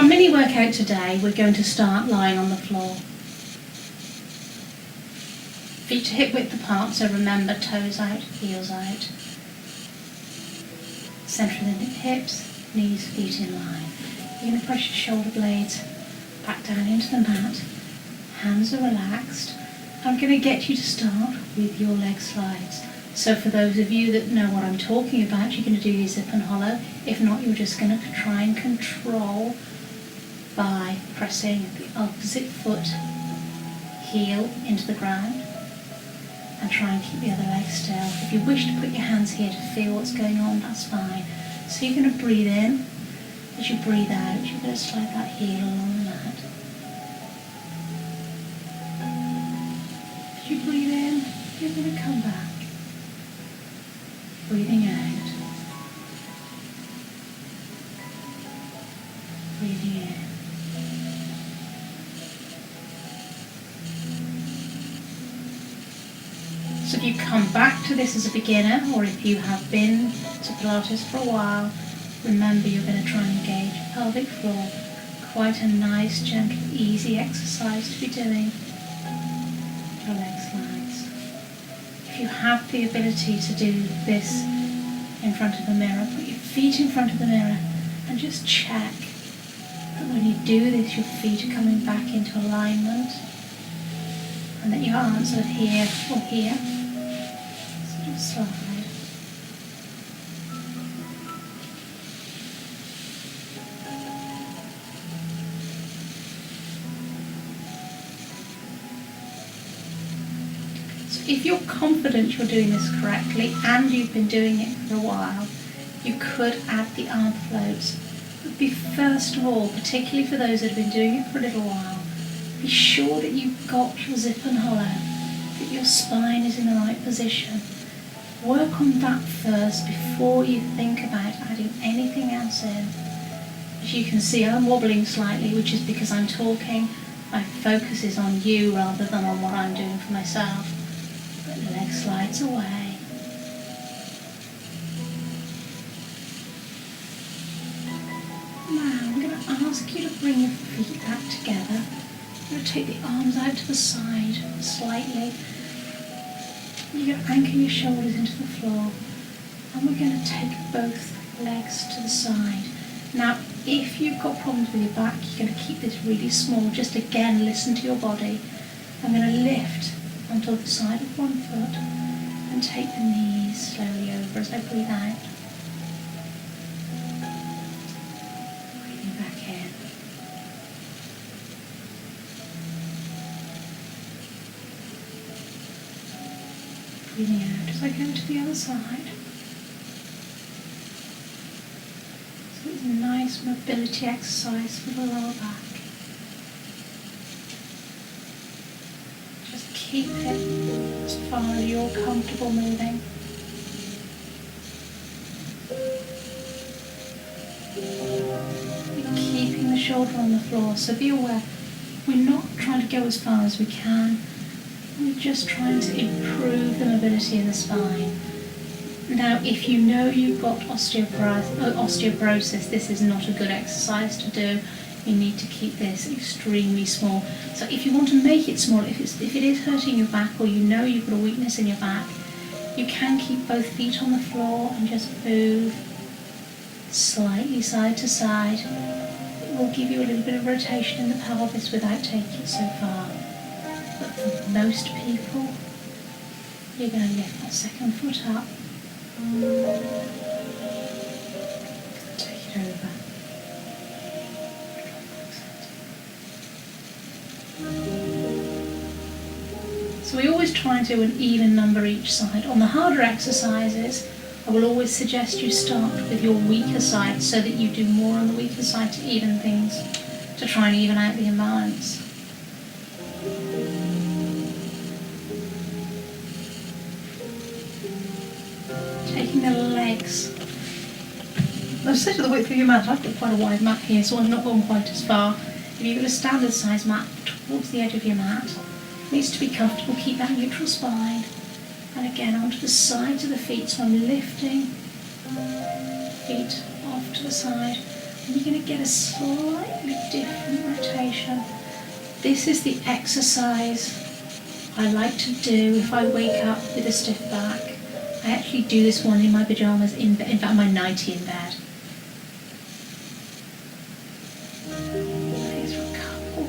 our mini workout today, we're going to start lying on the floor. Feet to hip width apart, so remember toes out, heels out. Centre of the hips, knees, feet in line. You're going to press your shoulder blades back down into the mat. Hands are relaxed. I'm going to get you to start with your leg slides. So for those of you that know what I'm talking about, you're going to do your zip and hollow. If not, you're just going to try and control by pressing the opposite foot heel into the ground and try and keep the other leg still. If you wish to put your hands here to feel what's going on, that's fine. So you're going to breathe in. As you breathe out, you're going to slide that heel along the mat. As you breathe in, you're going to come back. Breathing out. Breathing in. So if you come back to this as a beginner, or if you have been to Pilates for a while, remember you're going to try and engage your pelvic floor. Quite a nice, gentle, easy exercise to be doing. Your leg slides. If you have the ability to do this in front of the mirror, put your feet in front of the mirror and just check that when you do this your feet are coming back into alignment and that your arms are here or here. So just slide. If you're confident you're doing this correctly and you've been doing it for a while, you could add the arm floats. But first of all, particularly for those that have been doing it for a little while, be sure that you've got your zip and hollow, that your spine is in the right position. Work on that first before you think about adding anything else in. As you can see, I'm wobbling slightly, which is because I'm talking. My focus is on you rather than on what I'm doing for myself. But the leg slides away. Now I'm going to ask you to bring your feet back together. I'm going to take the arms out to the side slightly. You're going to anchor your shoulders into the floor. And we're going to take both legs to the side. Now, if you've got problems with your back, you're going to keep this really small. Just again, listen to your body. I'm going to lift onto the side of one foot and take the knees slowly over as I breathe out. Breathing back in. Breathing out as I go to the other side. So it's a nice mobility exercise for the lower back. Keep it as far as you're comfortable moving. We're keeping the shoulder on the floor, so be aware we're not trying to go as far as we can. We're just trying to improve the mobility of the spine. Now, if you know you've got osteoporosis, this is not a good exercise to do. You need to keep this extremely small. So if you want to make it small, if it is hurting your back or you know you've got a weakness in your back, you can keep both feet on the floor and just move slightly side to side. It will give you a little bit of rotation in the pelvis without taking it so far. But for most people, you're going to lift that second foot up. Take it over. So we always try and do an even number each side. On the harder exercises, I will always suggest you start with your weaker side so that you do more on the weaker side to even things, to try and even out the imbalance. Taking the legs. I've set to the width of your mat. I've got quite a wide mat here, so I'm not going quite as far. If you've got a standard size mat towards the edge of your mat, it needs to be comfortable, keep that neutral spine. And again onto the sides of the feet, so I'm lifting feet off to the side. And you're going to get a slightly different rotation. This is the exercise I like to do if I wake up with a stiff back. I actually do this one in my pyjamas, in fact my nightie in bed. These are a couple.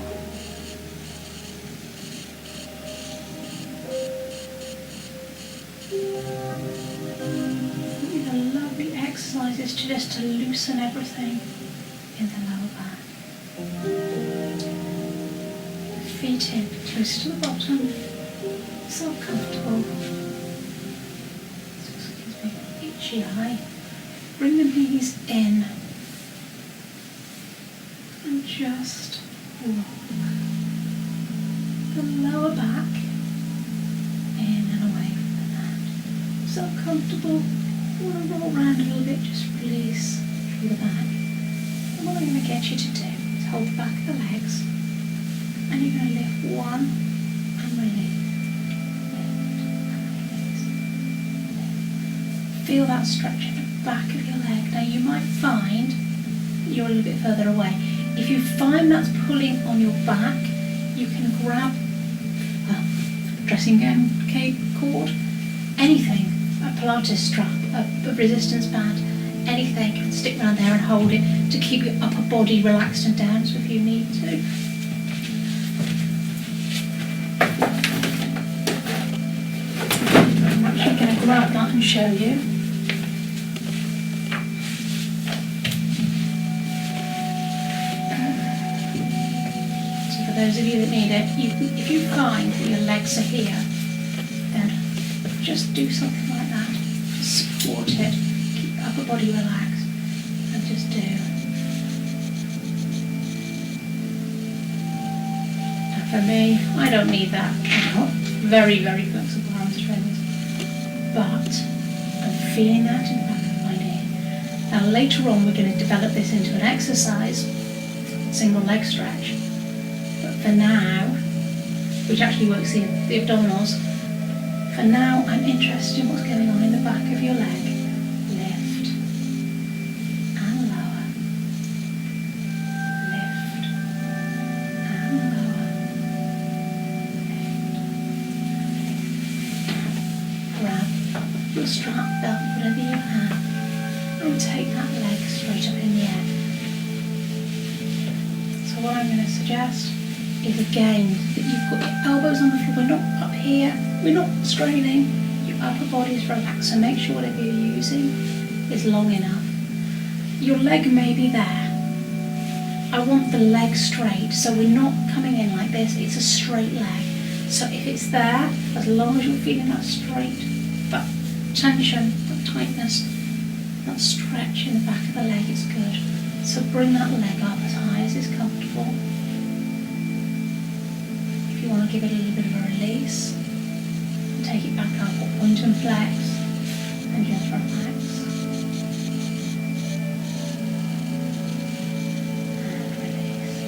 These are lovely exercises just to loosen everything in the lower back. Feet in, close to the bottom, so comfortable. Excuse me, itchy eye. Bring the knees in and just roll the lower back in and away from the mat. So comfortable. You want to roll around a little bit, just release through the back. And what I'm going to get you to do is hold the back of the legs, and you're going to lift one and release. Lift and release. Feel that stretch in the back of your leg. Now you might find that you're a little bit further away. If you find that's pulling on your back, you can grab a dressing gown cord, anything, a Pilates strap, a resistance band, anything, stick around there and hold it to keep your upper body relaxed and down, so if you need to. I'm actually going to grab that and show you. So for those of you that need it, if you find that your legs are here, then just do something like that. Just support it, keep your upper body relaxed, and just do. And for me, I don't need that. I'm not very, very flexible hamstrings, but I'm feeling that in the back of my knee. Now later on we're going to develop this into an exercise, single leg stretch. But for now, which actually works the abdominals, for now I'm interested in what's going on in the back of your leg. Lift and lower. Lift and lower. Lift. Grab your strap belt, whatever you have, and take that leg straight up in the air. So what I'm going to suggest is again that you've got your elbows on the floor. We're not up here, we're not straining, your upper body is relaxed, so make sure whatever you're using is long enough. Your leg may be there. I want the leg straight, so we're not coming in like this, it's a straight leg. So if it's there, as long as you're feeling that straight, that tension, that tightness, that stretch in the back of the leg is good. So bring that leg up as high as is comfortable. If you want to give it a little bit of a release, and take it back up, or point and flex, and just relax. And release.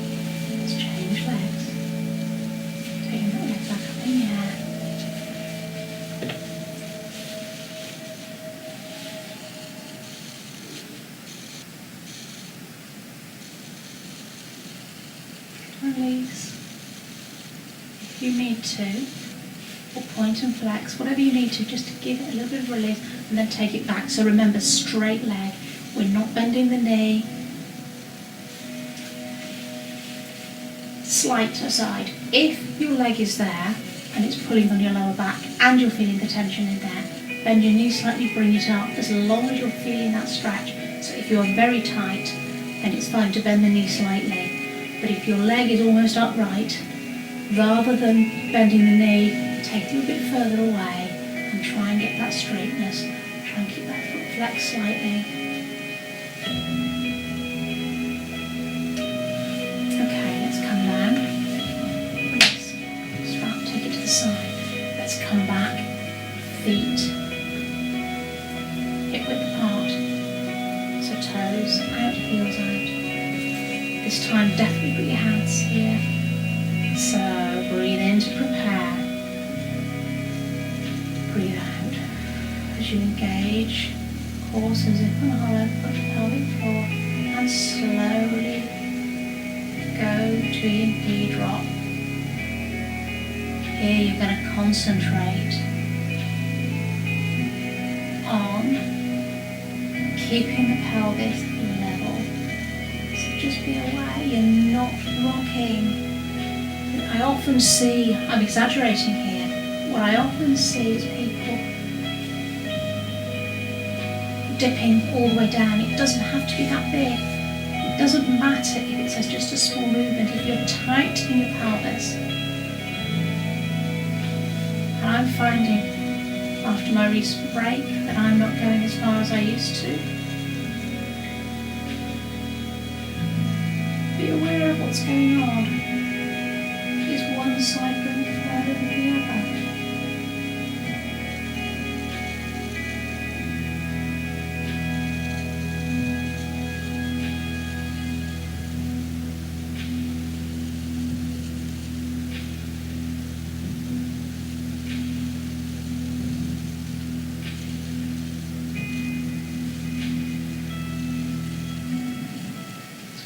Let's change legs. Taking that leg back up in the air. Release. If you need to, or point and flex, whatever you need to, just to give it a little bit of release, and then take it back. So remember, straight leg. We're not bending the knee. Slight aside. If your leg is there and it's pulling on your lower back and you're feeling the tension in there, bend your knee slightly, bring it up, as long as you're feeling that stretch. So if you're very tight, then it's fine to bend the knee slightly. But if your leg is almost upright, rather than bending the knee, take it a little bit further away and try and get that straightness. Try and keep that foot flexed slightly. Okay, let's come down. Release. Strap, take it to the side. Let's come back. Feet hip width apart. So toes out, heels out. This time definitely put your hands here. So breathe in to prepare. Breathe out as you engage core, so zip and hollow, touch the pelvic floor, and slow here you're going to concentrate on keeping the pelvis level. So just be aware you're not rocking. I often see, I'm exaggerating here, what I often see is people dipping all the way down. It doesn't have to be that big. It doesn't matter if it says just a small movement. If you're tight in your pelvis, and I'm finding after my recent break that I'm not going as far as I used to. Be aware of what's going on. Is one side going further than the other?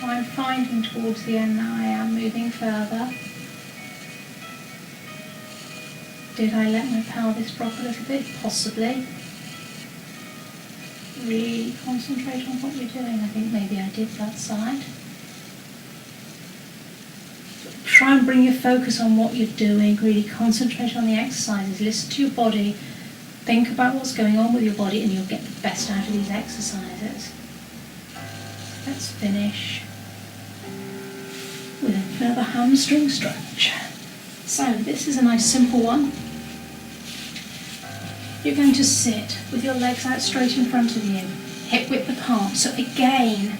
I'm finding towards the end now I am moving further. Did I let my pelvis drop a little bit? Possibly. Really concentrate on what you're doing. I think maybe I did that side. Try and bring your focus on what you're doing. Really concentrate on the exercises. Listen to your body. Think about what's going on with your body and you'll get the best out of these exercises. Let's finish with another hamstring stretch. So this is a nice simple one. You're going to sit with your legs out straight in front of you, hip width apart. So again,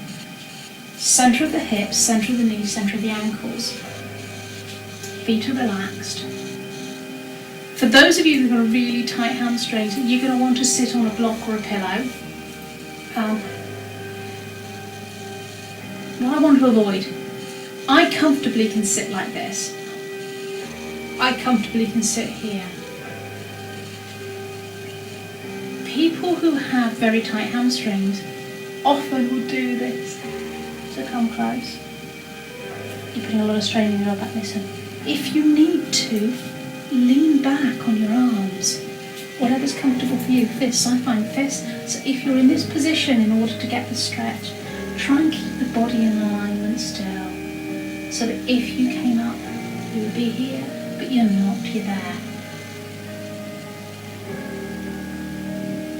centre of the hips, centre of the knees, centre of the ankles. Feet are relaxed. For those of you who've got a really tight hamstring, you're going to want to sit on a block or a pillow. What I want to avoid, I comfortably can sit like this. I comfortably can sit here. People who have very tight hamstrings often will do this. So come close. You're putting a lot of strain on your back. Listen. If you need to, lean back on your arms. Whatever's comfortable for you. Fists, I find fists. So if you're in this position in order to get the stretch, try and keep the body in alignment still. So that if you came up, you would be here, but you're not, you're there.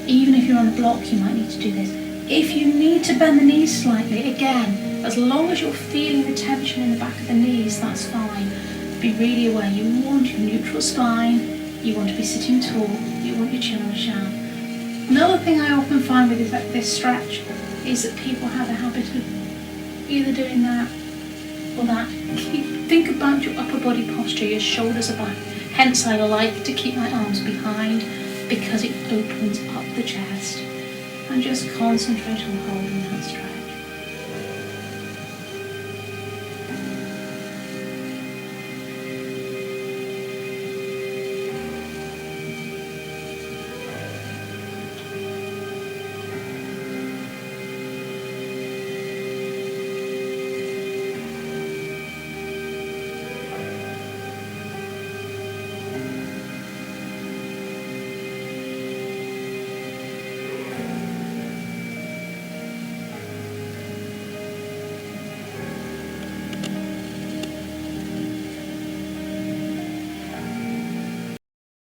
Even if you're on a block, you might need to do this. If you need to bend the knees slightly, again, as long as you're feeling the tension in the back of the knees, that's fine. Be really aware, you want your neutral spine, you want to be sitting tall, you want your chin on the shaft. Another thing I often find with this stretch is that people have a habit of either doing that or that. Think about your upper body posture, your shoulders are back. Hence I like to keep my arms behind because it opens up the chest. And just concentrate on holding that stretch.